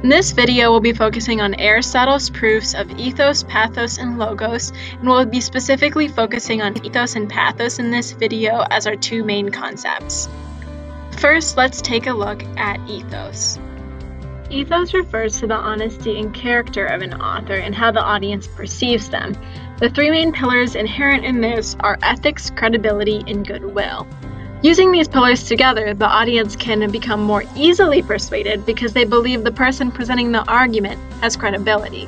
In this video, we'll be focusing on Aristotle's proofs of ethos, pathos, and logos, and we'll be specifically focusing on ethos and pathos in this video as our two main concepts. First, let's take a look at ethos. Ethos refers to the honesty and character of an author and how the audience perceives them. The three main pillars inherent in this are ethics, credibility, and goodwill. Using these pillars together, the audience can become more easily persuaded because they believe the person presenting the argument has credibility.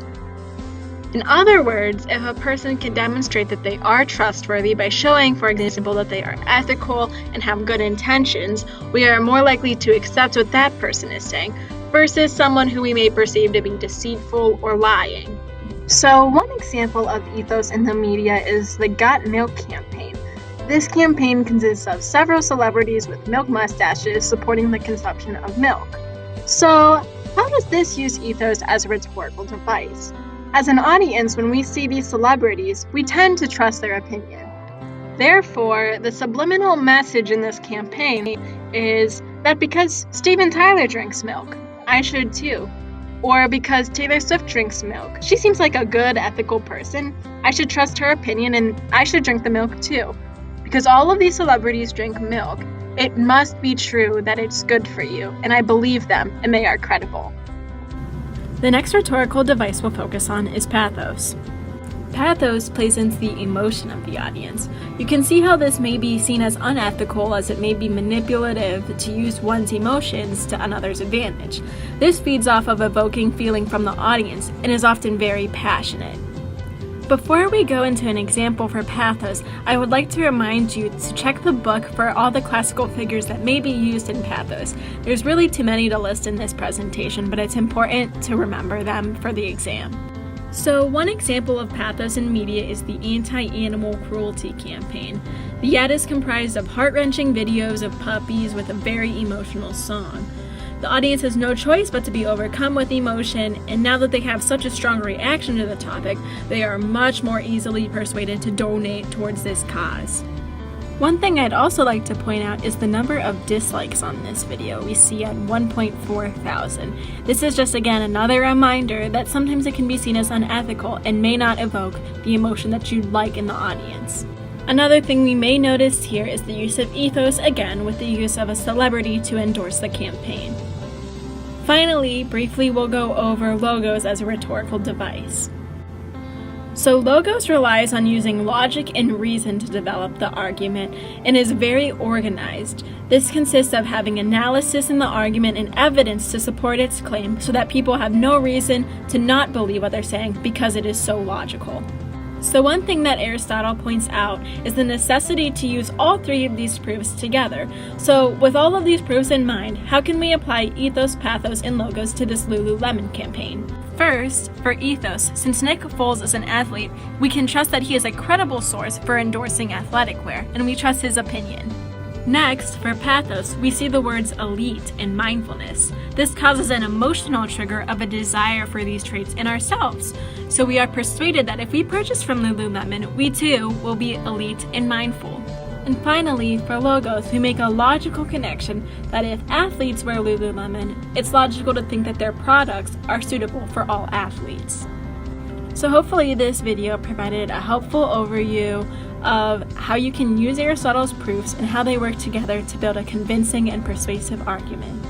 In other words, if a person can demonstrate that they are trustworthy by showing, for example, that they are ethical and have good intentions, we are more likely to accept what that person is saying, versus someone who we may perceive to be deceitful or lying. So, one example of ethos in the media is the Got Milk campaign. This campaign consists of several celebrities with milk mustaches supporting the consumption of milk. So, how does this use ethos as a rhetorical device? As an audience, when we see these celebrities, we tend to trust their opinion. Therefore, the subliminal message in this campaign is that because Steven Tyler drinks milk, I should too. Or because Taylor Swift drinks milk, she seems like a good, ethical person, I should trust her opinion and I should drink the milk too. Because all of these celebrities drink milk, it must be true that it's good for you, and I believe them, and they are credible. The next rhetorical device we'll focus on is pathos. Pathos plays into the emotion of the audience. You can see how this may be seen as unethical, as it may be manipulative to use one's emotions to another's advantage. This feeds off of evoking feeling from the audience and is often very passionate. Before we go into an example for pathos, I would like to remind you to check the book for all the classical figures that may be used in pathos. There's really too many to list in this presentation, but it's important to remember them for the exam. So one example of pathos in media is the anti-animal cruelty campaign. The ad is comprised of heart-wrenching videos of puppies with a very emotional song. The audience has no choice but to be overcome with emotion, and now that they have such a strong reaction to the topic, they are much more easily persuaded to donate towards this cause. One thing I'd also like to point out is the number of dislikes on this video. We see at 1.4 thousand. This is just again another reminder that sometimes it can be seen as unethical and may not evoke the emotion that you'd like in the audience. Another thing we may notice here is the use of ethos again with the use of a celebrity to endorse the campaign. Finally, briefly we'll go over logos as a rhetorical device. So logos relies on using logic and reason to develop the argument and is very organized. This consists of having analysis in the argument and evidence to support its claim so that people have no reason to not believe what they're saying because it is so logical. So one thing that Aristotle points out is the necessity to use all three of these proofs together. So with all of these proofs in mind, how can we apply ethos, pathos, and logos to this Lululemon campaign? First, for ethos, since Nick Foles is an athlete, we can trust that he is a credible source for endorsing athletic wear, and we trust his opinion. Next, for pathos, we see the words elite and mindfulness. This causes an emotional trigger of a desire for these traits in ourselves. So we are persuaded that if we purchase from Lululemon, we too will be elite and mindful. And finally, for logos, we make a logical connection that if athletes wear Lululemon, it's logical to think that their products are suitable for all athletes. So hopefully this video provided a helpful overview of how you can use Aristotle's proofs and how they work together to build a convincing and persuasive argument.